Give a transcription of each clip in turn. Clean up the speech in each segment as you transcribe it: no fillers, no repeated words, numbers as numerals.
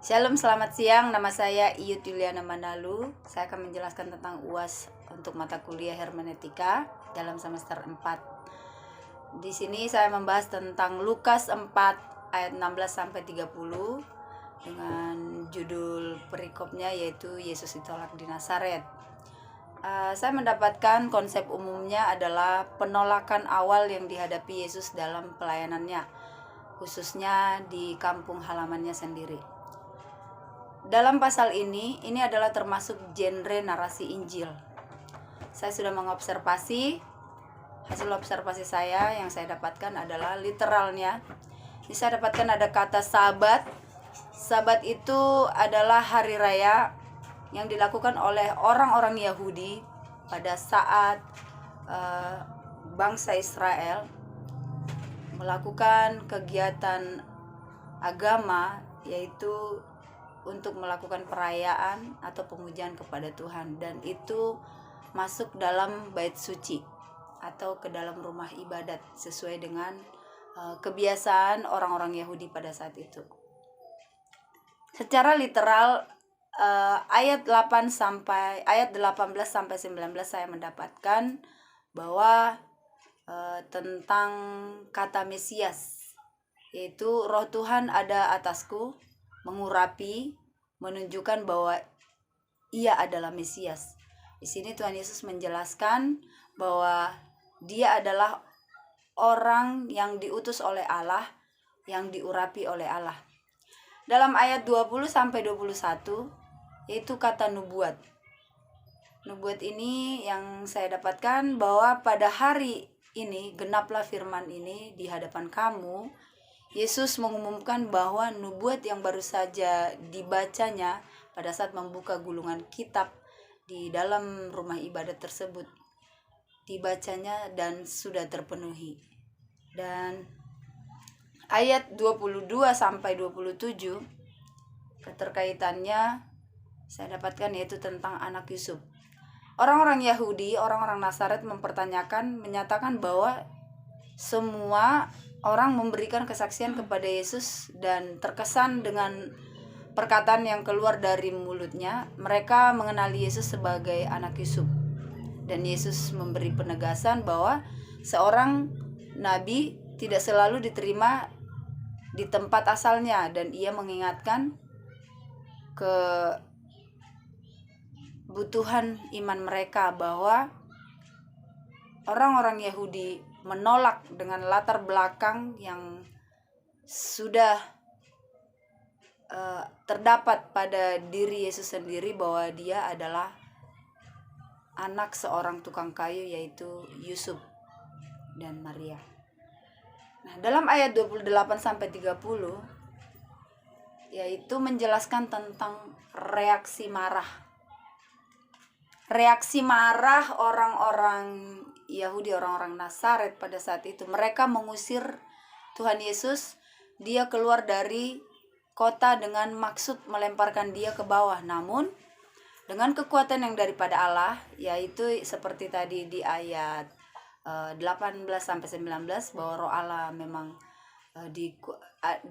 Shalom, selamat siang. Nama saya Iyut Yuliana Manalu. Saya akan menjelaskan tentang UAS untuk mata kuliah hermeneutika dalam semester 4. Di sini saya membahas tentang Lukas 4 ayat 16 sampai 30 dengan judul perikopnya yaitu Yesus ditolak di Nazaret. Saya mendapatkan konsep umumnya adalah penolakan awal yang dihadapi Yesus dalam pelayanannya, khususnya di kampung halamannya sendiri. Dalam pasal ini adalah termasuk genre narasi Injil. Saya sudah mengobservasi, hasil observasi saya yang saya dapatkan adalah literalnya. Ini saya dapatkan ada kata Sabat. Sabat itu adalah hari raya yang dilakukan oleh orang-orang Yahudi pada saat bangsa Israel melakukan kegiatan agama, yaitu untuk melakukan perayaan atau pemujian kepada Tuhan, dan itu masuk dalam bait suci atau ke dalam rumah ibadat sesuai dengan kebiasaan orang-orang Yahudi pada saat itu. Secara literal ayat 18 sampai 19 saya mendapatkan bahwa tentang kata Mesias, yaitu Roh Tuhan ada atasku, mengurapi, menunjukkan bahwa Ia adalah Mesias. Di sini Tuhan Yesus menjelaskan bahwa Dia adalah orang yang diutus oleh Allah, yang diurapi oleh Allah. Dalam ayat 20 sampai 21 yaitu kata nubuat. Nubuat ini yang saya dapatkan bahwa pada hari ini genaplah firman ini di hadapan kamu. Yesus mengumumkan bahwa nubuat yang baru saja dibacanya pada saat membuka gulungan kitab di dalam rumah ibadat tersebut dibacanya dan sudah terpenuhi. Dan ayat 22 sampai 27 keterkaitannya saya dapatkan yaitu tentang anak Yusuf. Orang-orang Yahudi, orang-orang Nazaret menyatakan bahwa semua orang memberikan kesaksian kepada Yesus, dan terkesan dengan perkataan yang keluar dari mulutnya, mereka mengenali Yesus sebagai anak Yusuf. Dan Yesus memberi penegasan bahwa seorang nabi tidak selalu diterima di tempat asalnya, dan ia mengingatkan kebutuhan iman mereka bahwa orang-orang Yahudi menolak dengan latar belakang yang sudah terdapat pada diri Yesus sendiri, bahwa dia adalah anak seorang tukang kayu, yaitu Yusuf dan Maria. Nah, dalam ayat 28 sampai 30 yaitu menjelaskan tentang reaksi marah. Reaksi marah orang-orang Yahudi, orang-orang Nazaret pada saat itu. Mereka mengusir Tuhan Yesus. Dia keluar dari kota dengan maksud melemparkan dia ke bawah. Namun dengan kekuatan yang daripada Allah, yaitu seperti tadi di ayat 18 sampai 19 bahwa Roh Allah memang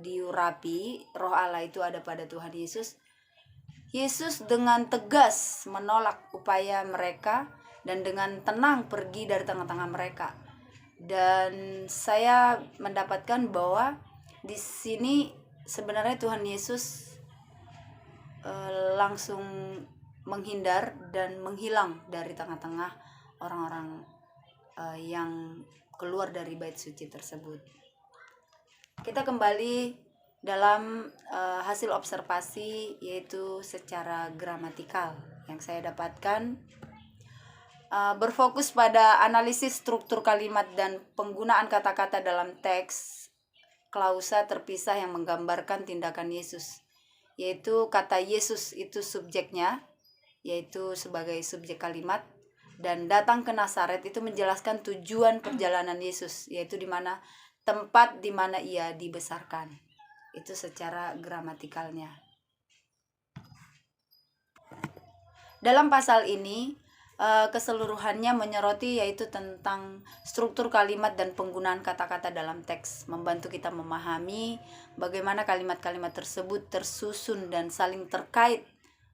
diurapi, Roh Allah itu ada pada Tuhan Yesus. Yesus dengan tegas menolak upaya mereka dan dengan tenang pergi dari tengah-tengah mereka. Dan saya mendapatkan bahwa di sini sebenarnya Tuhan Yesus langsung menghindar dan menghilang dari tengah-tengah orang-orang yang keluar dari bait suci tersebut. Kita kembali dalam hasil observasi, yaitu secara gramatikal yang saya dapatkan, berfokus pada analisis struktur kalimat dan penggunaan kata-kata dalam teks. Klausa terpisah yang menggambarkan tindakan Yesus, yaitu kata Yesus itu subjeknya, yaitu sebagai subjek kalimat, dan datang ke Nazaret itu menjelaskan tujuan perjalanan Yesus, yaitu di mana tempat di mana ia dibesarkan. Itu secara gramatikalnya. Dalam pasal ini keseluruhannya menyoroti yaitu tentang struktur kalimat dan penggunaan kata-kata dalam teks, membantu kita memahami bagaimana kalimat-kalimat tersebut tersusun dan saling terkait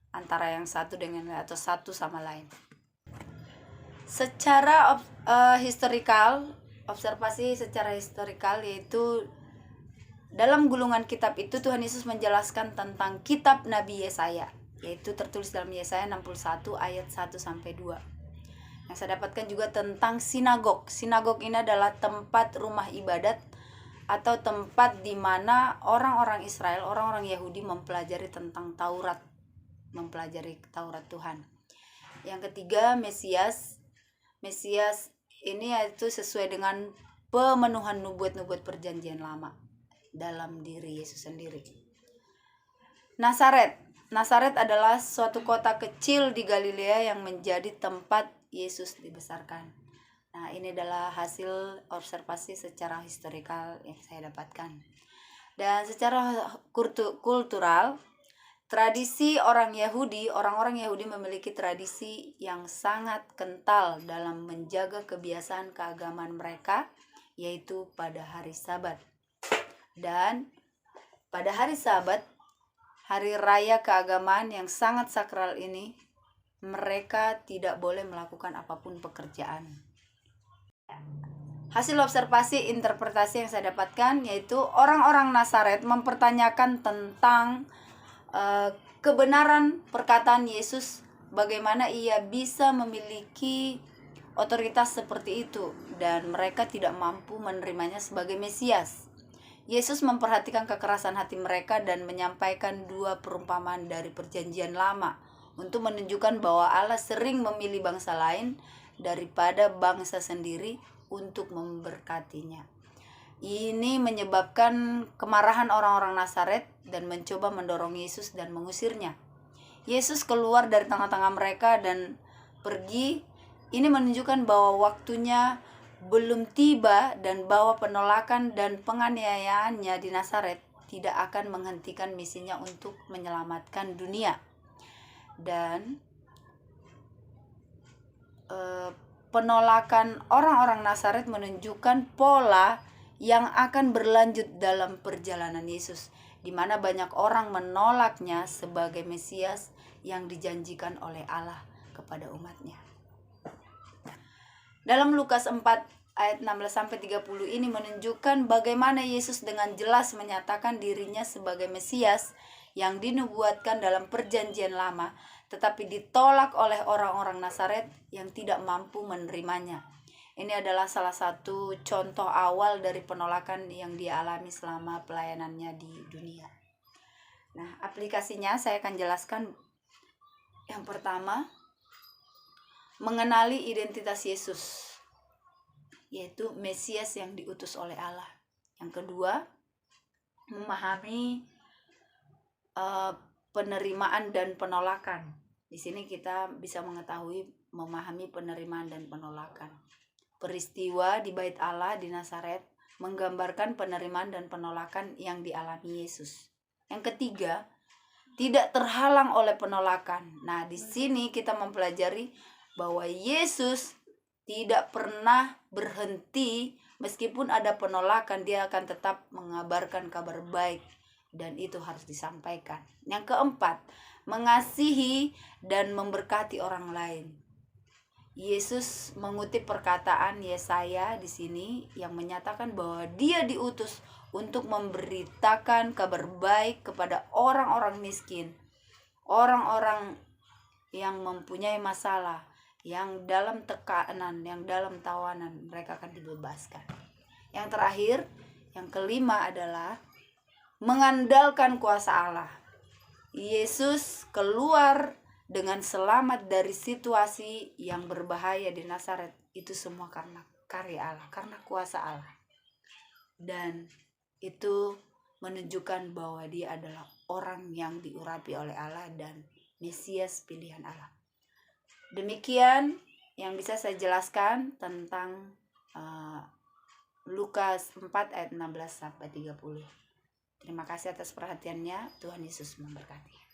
antara yang satu dengan atau satu sama lain. Secara historikal, observasi secara historikal yaitu dalam gulungan kitab itu Tuhan Yesus menjelaskan tentang kitab Nabi Yesaya, yaitu tertulis dalam Yesaya 61 ayat 1 sampai 2. Yang saya dapatkan juga tentang sinagog. Sinagog ini adalah tempat rumah ibadat atau tempat di mana orang-orang Israel, orang-orang Yahudi mempelajari tentang Taurat, mempelajari Taurat Tuhan. Yang ketiga, Mesias. Mesias ini yaitu sesuai dengan pemenuhan nubuat-nubuat perjanjian lama dalam diri Yesus sendiri. Nazaret adalah suatu kota kecil di Galilea yang menjadi tempat Yesus dibesarkan. Nah, ini adalah hasil observasi secara historikal yang saya dapatkan. Dan secara kultural, tradisi orang-orang Yahudi memiliki tradisi yang sangat kental dalam menjaga kebiasaan keagamaan mereka, yaitu pada hari Sabat. Dan pada hari Sabat, hari raya keagamaan yang sangat sakral ini, mereka tidak boleh melakukan apapun pekerjaan. Hasil observasi interpretasi yang saya dapatkan yaitu orang-orang Nazaret mempertanyakan tentang kebenaran perkataan Yesus, bagaimana ia bisa memiliki otoritas seperti itu, dan mereka tidak mampu menerimanya sebagai Mesias. Yesus memperhatikan kekerasan hati mereka dan menyampaikan dua perumpamaan dari perjanjian lama untuk menunjukkan bahwa Allah sering memilih bangsa lain daripada bangsa sendiri untuk memberkatinya. Ini menyebabkan kemarahan orang-orang Nazaret dan mencoba mendorong Yesus dan mengusirnya. Yesus keluar dari tengah-tengah mereka dan pergi. Ini menunjukkan bahwa waktunya belum tiba dan bahwa penolakan dan penganiayaannya di Nazaret tidak akan menghentikan misinya untuk menyelamatkan dunia. Dan penolakan orang-orang Nazaret menunjukkan pola yang akan berlanjut dalam perjalanan Yesus, di mana banyak orang menolaknya sebagai Mesias yang dijanjikan oleh Allah kepada umatnya. Dalam Lukas 4 ayat 16-30 ini menunjukkan bagaimana Yesus dengan jelas menyatakan dirinya sebagai Mesias yang dinubuatkan dalam perjanjian lama, tetapi ditolak oleh orang-orang Nazaret yang tidak mampu menerimanya. Ini adalah salah satu contoh awal dari penolakan yang dia alami selama pelayanannya di dunia. Nah, aplikasinya saya akan jelaskan. Yang pertama, mengenali identitas Yesus, yaitu Mesias yang diutus oleh Allah. Yang kedua, memahami penerimaan dan penolakan. Di sini kita bisa mengetahui memahami penerimaan dan penolakan. Peristiwa di Bait Allah di Nazaret menggambarkan penerimaan dan penolakan yang dialami Yesus. Yang ketiga, tidak terhalang oleh penolakan. Nah, di sini kita mempelajari bahwa Yesus tidak pernah berhenti meskipun ada penolakan, dia akan tetap mengabarkan kabar baik dan itu harus disampaikan. Yang keempat, mengasihi dan memberkati orang lain. Yesus mengutip perkataan Yesaya di sini yang menyatakan bahwa dia diutus untuk memberitakan kabar baik kepada orang-orang miskin, orang-orang yang mempunyai masalah, yang dalam tekanan, yang dalam tawanan, mereka akan dibebaskan. Yang terakhir, yang kelima adalah mengandalkan kuasa Allah. Yesus keluar dengan selamat dari situasi yang berbahaya di Nazaret. Itu semua karena karya Allah, karena kuasa Allah. Dan itu menunjukkan bahwa dia adalah orang yang diurapi oleh Allah dan Mesias pilihan Allah. Demikian yang bisa saya jelaskan tentang Lukas 4 ayat 16-30. Terima kasih atas perhatiannya. Tuhan Yesus memberkati.